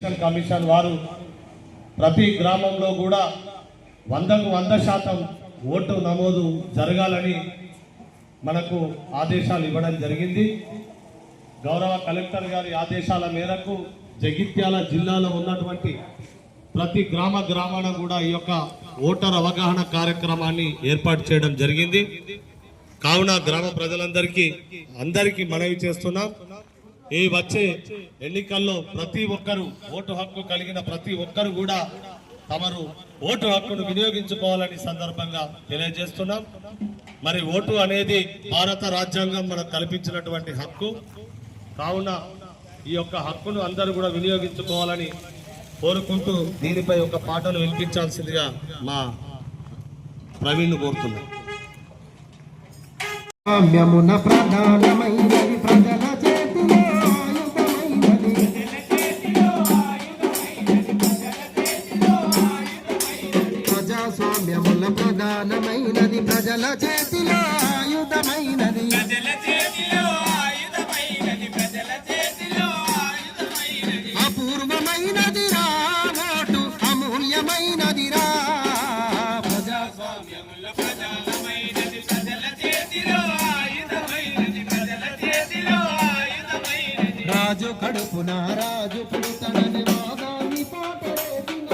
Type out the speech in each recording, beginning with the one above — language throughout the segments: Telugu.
కమిషన్ వారు ప్రతి గ్రామంలో కూడా 100% ఓటు నమోదు జరగాలని మనకు ఆదేశాలు ఇవ్వడం జరిగింది. గౌరవ కలెక్టర్ గారి ఆదేశాల మేరకు జగిత్యాల జిల్లాలో ఉన్నటువంటి ప్రతి గ్రామాన కూడా ఈ యొక్క ఓటర్ అవగాహన కార్యక్రమాన్ని ఏర్పాటు చేయడం జరిగింది. కావున గ్రామ ప్రజలందరికీ మనవి చేస్తున్నాం, ఈ వచ్చే ఎన్నికల్లో ప్రతి ఒక్కరు ఓటు హక్కు కలిగిన ప్రతి ఒక్కరు కూడా తమరు ఓటు హక్కును వినియోగించుకోవాలని సందర్భంగా తెలియజేస్తున్నాం. మరి ఓటు అనేది భారత రాజ్యాంగం మనకు కల్పించినటువంటి హక్కు. కావున ఈ యొక్క హక్కును అందరూ కూడా వినియోగించుకోవాలని కోరుకుంటూ దీనిపై ఒక పాటను వినిపించాల్సిందిగా మా ప్రవీణ్ కోరుతున్నాం. ప్రజాస్వామ్యమున ప్రధానమైనది ప్రజల చేతిలో ఆయుధమైనది అపూర్వమైనది రా ఓటు అమూల్యమైనది రా. ప్రజాస్వామ్యమున ప్రధానమైనది ప్రజల చేతిలో ఆయుధమైనది ప్రజల చేతిలో ఆయుధమైనది. రాజు కడుపున రాజు పుడతనని వాదాన్ని పాటేసినది.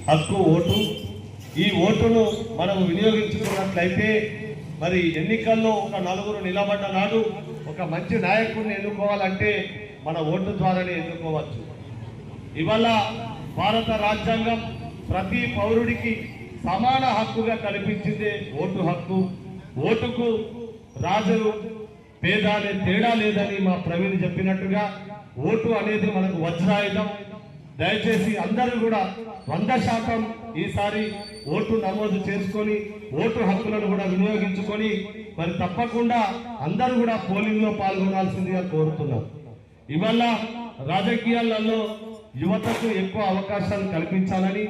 హక్కు ఓటు. ఈ ఓటును మనం వినియోగించుకున్నట్లయితే మరి ఎన్నికల్లో ఒక నలుగురు నిలబడ్డ నాడు ఒక మంచి నాయకుడిని ఎన్నుకోవాలంటే మన ఓటు ద్వారానే ఎన్నుకోవచ్చు. ఇవాళ భారత రాజ్యాంగం ప్రతి పౌరుడికి సమాన హక్కుగా కల్పించిందే ఓటు హక్కు. ఓటుకు రాజు పేద అనే తేడా లేదని మా ప్రవీణ్ చెప్పినట్టుగా ఓటు అనేది మనకు వజ్రాయుధం. దయచేసి అందరూ కూడా 100% ఈసారి ఓటు నమోదు చేసుకొని ఓటు హక్కులను కూడా వినియోగించుకొని మరి తప్పకుండా అందరూ కూడా పోలింగ్ లో పాల్గొనాల్సిందిగా కోరుతున్నాం. ఇవాళ రాజకీయాలలో యువతకు ఎక్కువ అవకాశాలు కల్పించాలని,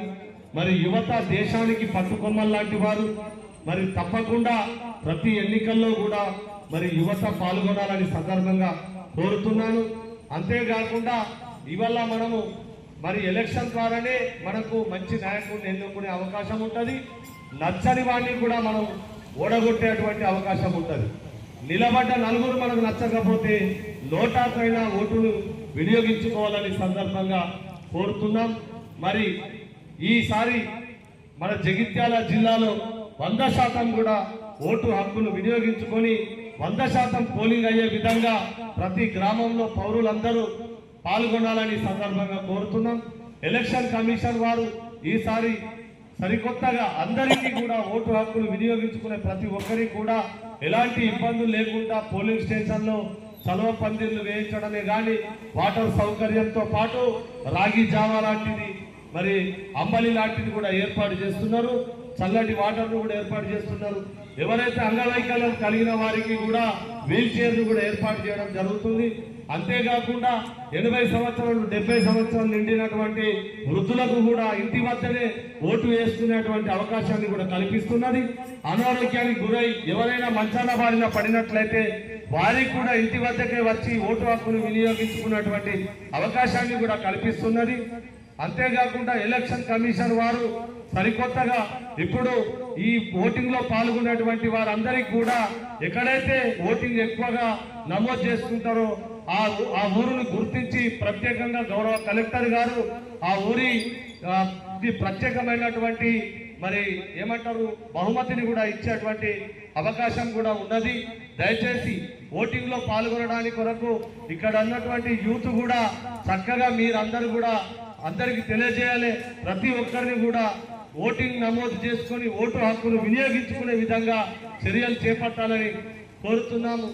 మరి యువత దేశానికి పట్టుకొమ్మలు లాంటి వారు, మరి తప్పకుండా ప్రతి ఎన్నికల్లో కూడా మరి యువత పాల్గొనాలని సందర్భంగా కోరుతున్నాను. అంతేకాకుండా ఇవాళ మనము మరి ఎలక్షన్ ద్వారానే మనకు మంచి నాయకుడిని ఎన్నుకునే అవకాశం ఉంటుంది. నచ్చని వాడిని కూడా మనం ఓడగొట్టేటువంటి అవకాశం ఉంటుంది. నిలబడ్డ నలుగురు మనకు నచ్చకపోతే నోటాకైనా ఓటును వినియోగించుకోవాలని సందర్భంగా కోరుతున్నాం. మరి ఈసారి మన జగిత్యాల జిల్లాలో 100% కూడా ఓటు హక్కును వినియోగించుకొని 100% పోలింగ్ అయ్యే విధంగా ప్రతి గ్రామంలో పౌరులందరూ పాల్గొనాలని సందర్భంగా కోరుతున్నాం. ఎలక్షన్ కమిషన్ వారు ఈసారి సరికొత్తగా అందరికీ కూడా ఓటు హక్కులు వినియోగించుకునే ప్రతి ఒక్కరికి కూడా ఎలాంటి ఇబ్బందులు లేకుండా పోలింగ్ స్టేషన్లో చలవ పందిర్లు వేయించడమే కానీ వాటర్ సౌకర్యంతో పాటు రాగి జావా లాంటిది మరి అంబలి లాంటిది కూడా ఏర్పాటు చేస్తున్నారు. చల్లటి వాటర్ను కూడా ఏర్పాటు చేస్తున్నారు. ఎవరైతే అంగవైకల్యం కలిగిన వారికి కూడా వీల్ చైర్లు కూడా ఏర్పాటు చేయడం జరుగుతుంది. అంతేకాకుండా 80 సంవత్సరాలు 70 సంవత్సరాలు నిండినటువంటి వృద్ధులకు కూడా ఇంటి వద్దనే ఓటు వేసుకునేటువంటి అవకాశాన్ని కూడా కల్పిస్తున్నది. అనారోగ్యానికి గురై ఎవరైనా మంచాన బారిన పడినట్లయితే వారికి కూడా ఇంటి వద్దకే వచ్చి ఓటు హక్కును వినియోగించుకున్నటువంటి అవకాశాన్ని కూడా కల్పిస్తున్నది. అంతేకాకుండా ఎలక్షన్ కమిషన్ వారు సరికొత్తగా ఇప్పుడు ఈ ఓటింగ్ లో పాల్గొన్నటువంటి వారందరికీ కూడా ఎక్కడైతే ఓటింగ్ ఎక్కువగా నమోదు చేసుకుంటారో ఆ ఊరును గుర్తించి ప్రత్యేకంగా గౌరవ కలెక్టర్ గారు ఆ ఊరి ప్రత్యేకమైనటువంటి మరి ఏమంటారు బహుమతిని కూడా ఇచ్చేటువంటి అవకాశం కూడా ఉన్నది. దయచేసి ఓటింగ్ లో పాల్గొనడానికి కొరకు ఇక్కడ ఉన్నటువంటి యూత్ కూడా చక్కగా మీరందరూ కూడా అందరికి తెలియజేయాలి. ప్రతి ఒక్కరిని కూడా ఓటింగ్ నమోదు చేసుకొని ఓటు హక్కును వినియోగించుకునే విధంగా చర్యలు చేపట్టాలని కోరుతున్నాము.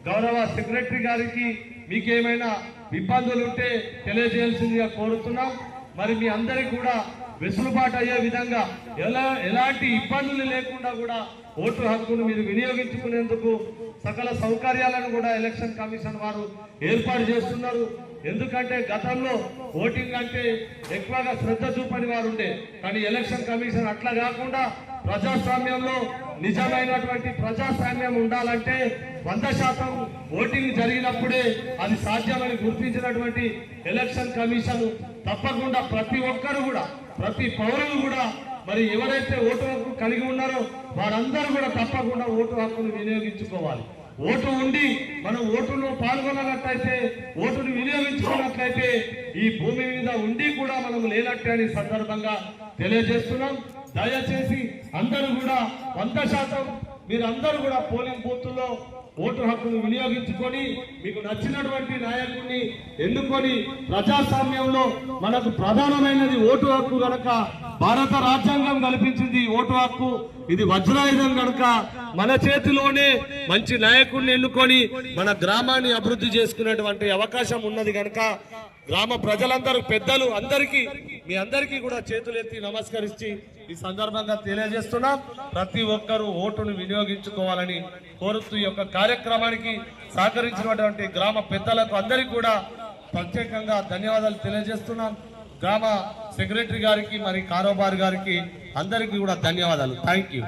గౌరవ సెక్రటరీ గారికి మీకేమైనా ఇబ్బందులు ఉంటే తెలియజేయాల్సిందిగా కోరుతున్నాం. మరి మీ అందరికి కూడా వెసులుబాటు అయ్యే విధంగా ఎలాంటి ఇబ్బందులు లేకుండా కూడా ఓటు హక్కును మీరు వినియోగించుకునేందుకు సకల సౌకర్యాలను కూడా ఎలక్షన్ కమిషన్ వారు ఏర్పాటు చేస్తున్నారు. ఎందుకంటే గతంలో ఓటింగ్ అంటే ఎక్కువగా శ్రద్ధ చూపని వారు ఉండే, కానీ ఎలక్షన్ కమిషన్ అట్లా కాకుండా ప్రజాస్వామ్యంలో నిజమైనటువంటి ప్రజాస్వామ్యం ఉండాలంటే 100% ఓటింగ్ జరిగినప్పుడే అది సాధ్యమని గుర్తించినటువంటి ఎలక్షన్ కమిషన్ తప్పకుండా ప్రతి ఒక్కరు కూడా ప్రతి పౌరులు కూడా మరి ఎవరైతే ఓటు హక్కు కలిగి ఉన్నారో వారందరూ కూడా తప్పకుండా ఓటు హక్కును వినియోగించుకోవాలి. ఓటు ఉండి మనం ఓటులో పాల్గొనట్లయితే ఓటును వినియోగించుకున్నట్లయితే ఈ భూమి మీద ఉండి కూడా మనం లేనట్టే అని సందర్భంగా తెలియజేస్తున్నాం. దయచేసి అందరూ కూడా 100% మీరందరూ కూడా పోలింగ్ బూత్లో ఓటు హక్కును వినియోగించుకొని మీకు నచ్చినటువంటి నాయకుడిని ఎన్నుకొని ప్రజాస్వామ్యంలో మనకు ప్రధానమైనది ఓటు హక్కు కనుక భారత రాజ్యాంగం కల్పించింది ఓటు హక్కు. ఇది వజ్రాయుధం కనుక మన చేతిలోనే మంచి నాయకుడిని ఎన్నుకొని మన గ్రామాన్ని అభివృద్ధి చేసుకునేటువంటి అవకాశం ఉన్నది కనుక గ్రామ ప్రజలందరూ పెద్దలు అందరికీ మీ అందరికీ కూడా చేతులెత్తి నమస్కరించి ఈ సందర్భంగా తెలియజేస్తున్నాం. ప్రతి ఒక్కరూ ఓటును వినియోగించుకోవాలని కోరుతూ ఈ యొక్క కార్యక్రమానికి సహకరించినటువంటి గ్రామ పెద్దలకు అందరికీ కూడా ప్రత్యేకంగా ధన్యవాదాలు తెలియజేస్తున్నాం. గ్రామ సెక్రటరీ గారికి మరి కారోబార్ గారికి అందరికీ కూడా ధన్యవాదాలు. Thank you.